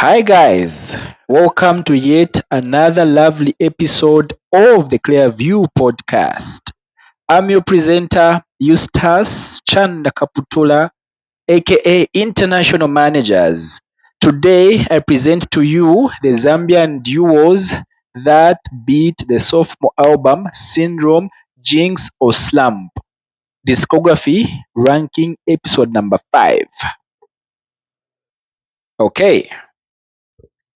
Hi guys, welcome to yet another lovely episode of the Clear View podcast. I'm your presenter, Eustace Chanda Kaputula, aka International Managers. Today I present to you the Zambian duos that beat the Sophomore album Syndrome, Jinx or Slump. Discography ranking episode number 5. Okay.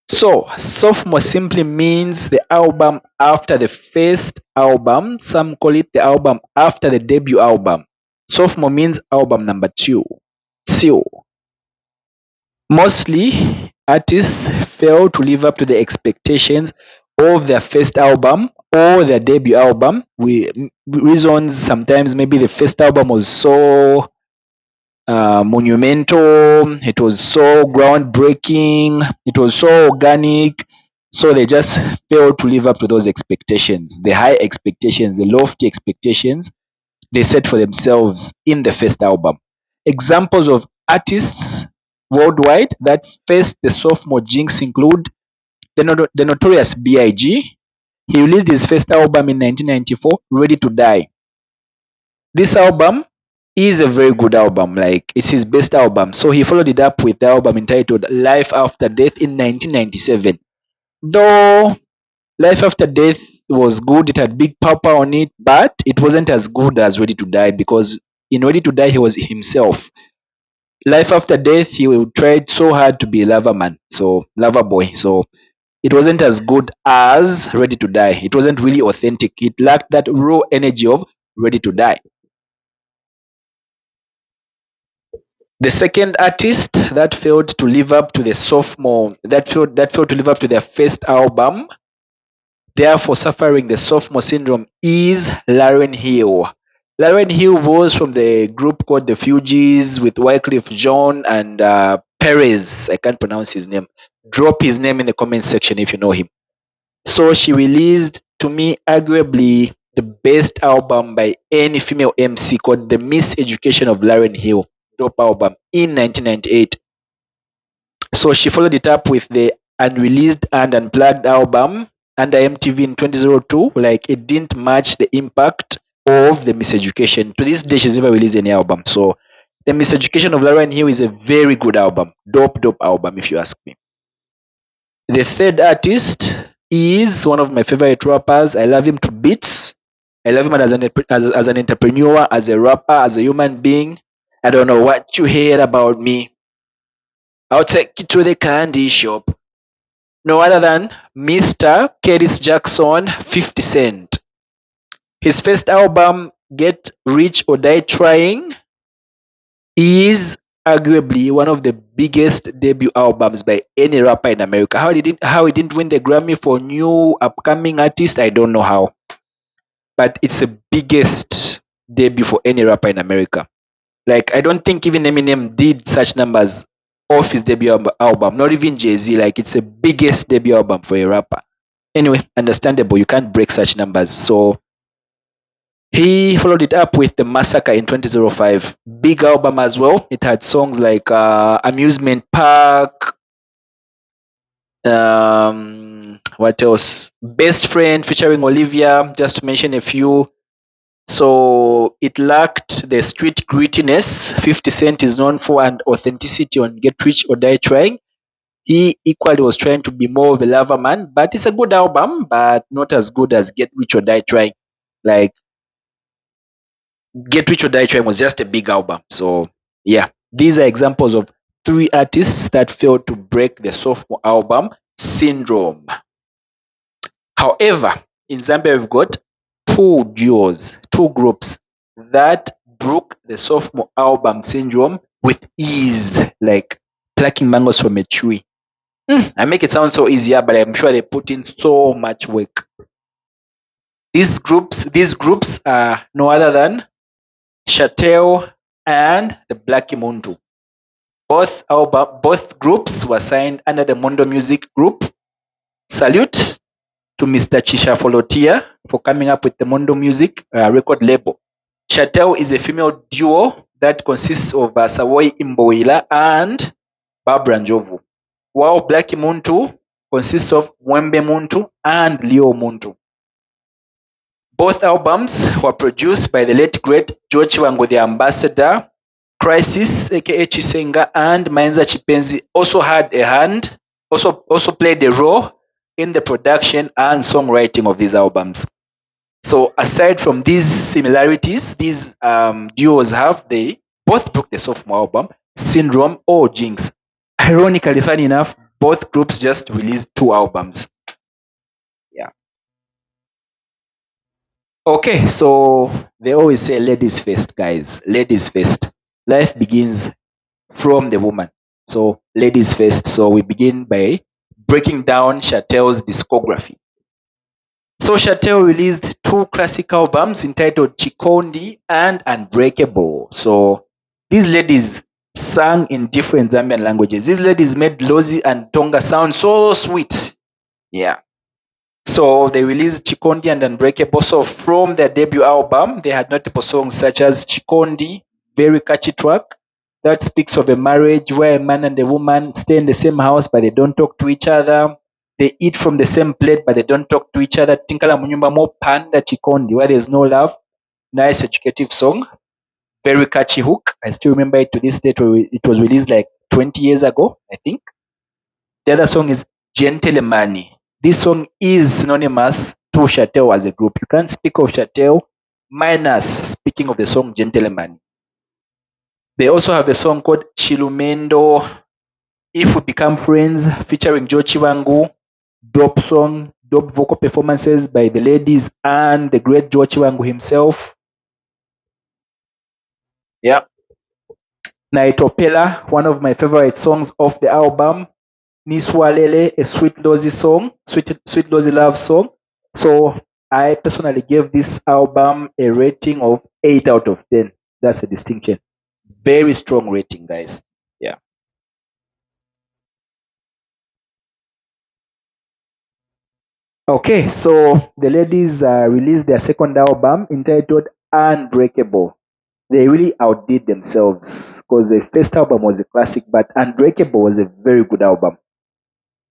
So, sophomore simply means the album after the first album. Some call it the album after the debut album. Sophomore means album number 2. So, mostly artists fail to live up to the expectations of their first album or their debut album. Reasons sometimes maybe the first album was so monumental, it was so groundbreaking, it was so organic. So they just failed to live up to those expectations, the high expectations, the lofty expectations they set for themselves in the first album. Examples of artists worldwide that faced the sophomore jinx include the notorious B.I.G. He released his first album in 1994, Ready to Die. This album is a very good album, like it's his best album. So he followed it up with the album entitled Life After Death in 1997. Though Life After Death was good, it had Big Papa on it, but it wasn't as good as Ready to Die because in Ready to Die he was himself. Life After Death he tried so hard to be a lover man, so lover boy. So it wasn't as good as Ready to Die. It wasn't really authentic. It lacked that raw energy of Ready to Die. The second artist that failed to live up to the sophomore that failed to live up to their first album, therefore suffering the sophomore syndrome, is Lauryn Hill. Lauryn Hill was from the group called the Fugees with Wycliffe Jean and Perez. I can't pronounce his name. Drop his name in the comment section if you know him. So she released, to me, arguably the best album by any female MC called The Miseducation of Lauryn Hill. Dope album in 1998. So she followed it up with the unreleased and unplugged album under MTV in 2002. Like it didn't match the impact of The Miseducation. To this day, she's never released any album. So The Miseducation of Lauryn Hill is a very good album. Dope album, if you ask me. The third artist is one of my favorite rappers. I love him to bits. I love him as an entrepreneur, as a rapper, as a human being. I don't know what you hear about me. I'll take you to the candy shop. No other than Mr. Curtis Jackson, 50 Cent. His first album, Get Rich or Die Trying, is arguably one of the biggest debut albums by any rapper in America. How he didn't win the Grammy for new upcoming artist, I don't know how. But it's the biggest debut for any rapper in America. Like I don't think even Eminem did such numbers off his debut album. Not even Jay-Z. Like it's the biggest debut album for a rapper. Anyway, understandable. You can't break such numbers. So he followed it up with The Massacre in 2005. Big album as well. It had songs like Amusement Park. What else? Best Friend featuring Olivia, just to mention a few. So it lacked the street grittiness 50 Cent is known for and authenticity on Get Rich or Die Trying. He equally was trying to be more of a lover man, but it's a good album, but not as good as Get Rich or Die Trying. Like Get Rich or Die Trying was just a big album. So yeah, these are examples of 3 artists that failed to break the sophomore album syndrome. However, in Zambia we've got 2 duos, 2 groups that broke the sophomore album syndrome with ease, like plucking mangoes from a tree. I make it sound so easier, but I'm sure they put in so much work. These groups are no other than Shatel and the Black Munthu. Both groups were signed under the Mondo Music Group. Salute to Mr. Chisha Folotia for coming up with the Mondo Music record label. Shatel is a female duo that consists of Sawoi Imboila and Barbara Njovu. while Black Munthu consists of Mwembe Munthu and Leo Munthu. Both albums were produced by the late great George Wango the Ambassador. Crisis, aka Chisenga, and Mainza Chipenzi also had a hand, also played a role in the production and songwriting of these albums. So aside from these similarities, these duos they both broke the Sophomore album, Syndrome or Jinx. Ironically, funny enough, both groups just released 2 albums. Yeah. Okay, so they always say ladies first, guys. Ladies first. Life begins from the woman. So ladies first. So we begin by breaking down Shatel's discography. So Shatel released 2 classic albums entitled Chikondi and Unbreakable. So these ladies sang in different Zambian languages. These ladies made Lozi and Tonga sound so sweet. Yeah. So they released Chikondi and Unbreakable. So from their debut album, they had notable songs such as Chikondi, very catchy track that speaks of a marriage where a man and a woman stay in the same house but they don't talk to each other. They eat from the same plate but they don't talk to each other. Tinkala munyumba mo panda Chikondi, where there's no love. Nice educative song. Very catchy hook. I still remember it to this date. It was released like 20 years ago, I think. The other song is Gentleman. This song is synonymous to Shatel as a group. You can't speak of Shatel minus speaking of the song Gentleman. They also have a song called Chilumendo, If We Become Friends, featuring Joe Chiwangu, dope song, dope vocal performances by the ladies and the great Joe Chiwangu himself. Yeah. Naitopela, one of my favorite songs off the album. Niswalele, a sweet Lozi song, sweet Lozi love song. So I personally gave this album a rating of 8 out of 10. That's a distinction. Very strong rating, guys. Yeah. Okay, so the ladies released their second album entitled Unbreakable. They really outdid themselves because the first album was a classic, but Unbreakable was a very good album.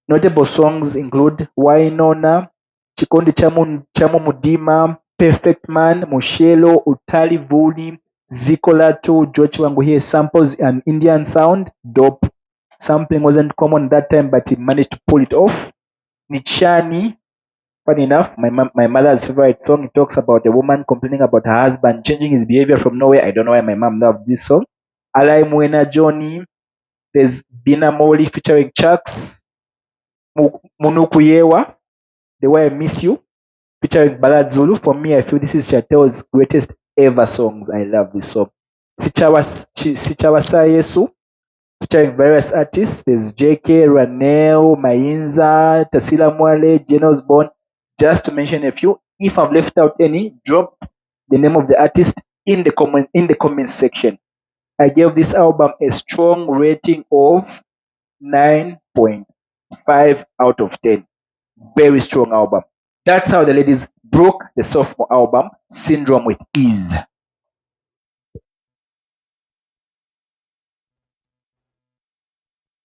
Notable songs include Wainona, Chikondi Chamu Mudima, Perfect Man, Mushelo, Utali Vuli, Zikolatu, George Wangu here samples an Indian sound, dope. Sampling wasn't common that time, but he managed to pull it off. Nichani, funny enough, my mother's favorite song. It talks about a woman complaining about her husband changing his behavior from nowhere. I don't know why my mom loved this song. Alai Mwena Johnny, there's Bina Moli featuring Chucks, Munukuyewa, The Way I Miss You, featuring Ballad Zulu. For me, I feel this is Chatel's greatest ever songs. I love this song. Sichawasa Yesu, featuring various artists. There's JK, Ranel, Mayinza, Tasila Mwale, Janos Bond, just to mention a few. If I've left out any, drop the name of the artist in the comment section. I gave this album a strong rating of 9.5 out of 10. Very strong album. That's how the ladies broke the Sophomore album, Syndrome, with ease.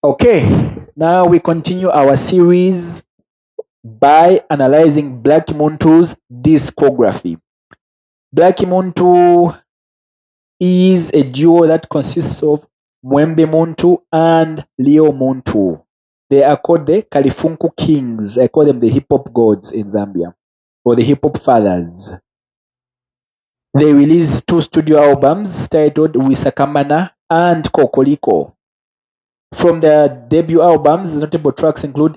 Okay, now we continue our series by analyzing Black Munthu's discography. Black Munthu is a duo that consists of Mwembe Munthu and Leo Munthu. They are called the Kalifunku Kings. I call them the hip hop gods in Zambia, or the hip hop fathers. They released 2 studio albums titled Wisakamana and Kokoliko. From their debut albums, the notable tracks include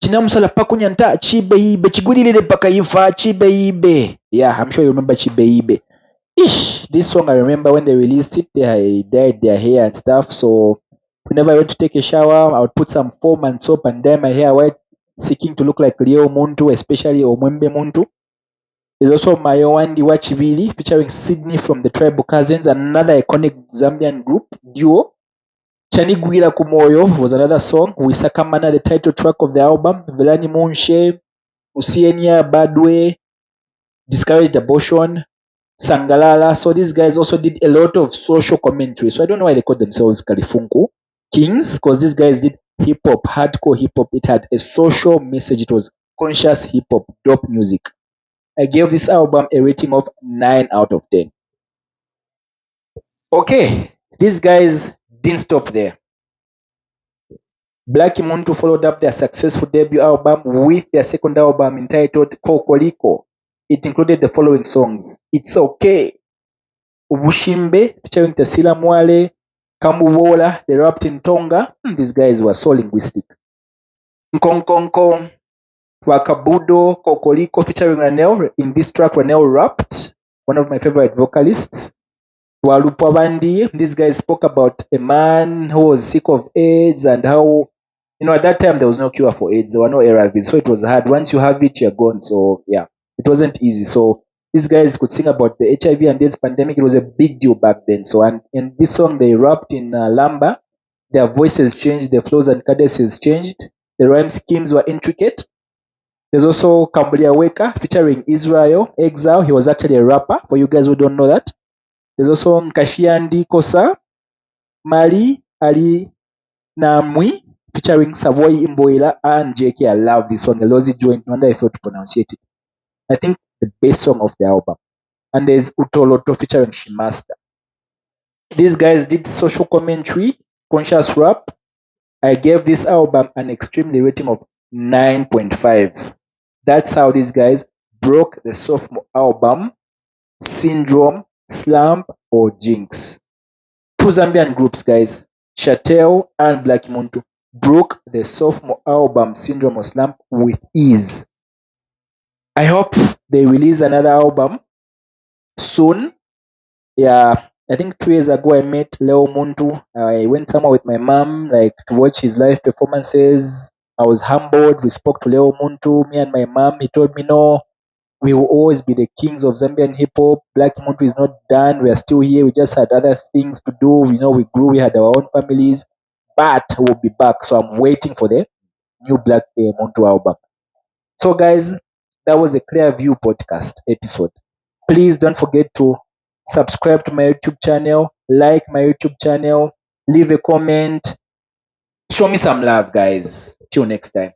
Chinamusala Pakunyanta, Chibeibe, Chigudile Pakaifa, Chibeibe. Yeah, I'm sure you remember Chibeibe. Ish, this song I remember when they released it, they dyed their hair and stuff. So whenever I went to take a shower, I would put some foam and soap and dye my hair white, seeking to look like Leo Munthu, especially Omwembe Munthu. There's also Mayowandi Wachivili featuring Sydney from the Tribal Cousins, another iconic Zambian group duo. Chanigwira Kumoyo was another song. Wisakamana, the title track of the album. Velani Munshe, Musienia Badwe, Discouraged Abortion, Sangalala. So these guys also did a lot of social commentary. So I don't know why they call themselves Kalifunku kings because these guys did hip hop, hardcore hip hop. It had a social message. It was conscious hip hop, dope music. I gave this album a rating of 9 out of 10. Okay, these guys didn't stop there. Black Munthu followed up their successful debut album with their second album entitled Kokoliko. It included the following songs: It's Okay, Ubushimbe featuring Tasila Mwale, Kamuwola, they rapped in Tonga. These guys were so linguistic. Nkonkonko, Wakabudo, Kokoliko featuring Ranel. In this track, Ranel rapped, one of my favorite vocalists. Walupawandi, these guys spoke about a man who was sick of AIDS and how, at that time there was no cure for AIDS. There were no ARVs, so it was hard. Once you have it, you're gone. So yeah, it wasn't easy. So these guys could sing about the HIV and AIDS pandemic. It was a big deal back then. So, and in this song, they rapped in Lamba. Their voices changed, their flows and cadences changed. The rhyme schemes were intricate. There's also Kambulia Weka featuring Israel Exile. He was actually a rapper, for you guys who don't know that. There's also Nkashiandi Kosa, Mali Ali Namwi featuring Savoy Imboila and JK. I love this song. The Lozy joint. I wonder if I to pronounce it. I think the best song of the album. And there's Utoloto featuring Shimasta. These guys did social commentary, conscious rap. I gave this album an extremely rating of 9.5. That's how these guys broke the Sophomore album, Syndrome, Slump, or Jinx. Two Zambian groups, guys, Shatel and Black Munthu, broke the Sophomore album, Syndrome or Slump, with ease. I hope they release another album soon. Yeah, I think 2 years ago I met Leo Muntu. I went somewhere with my mom, like to watch his live performances. I was humbled. We spoke to Leo Muntu, me and my mom. He told me, no, we will always be the kings of Zambian hip hop. Black Muntu is not done. We are still here. We just had other things to do. We grew. We had our own families, but we'll be back. So I'm waiting for the new Black Muntu album. So, guys, that was a Clear View podcast episode. Please don't forget to subscribe to my YouTube channel, like my YouTube channel, leave a comment, show me some love, guys. Till next time.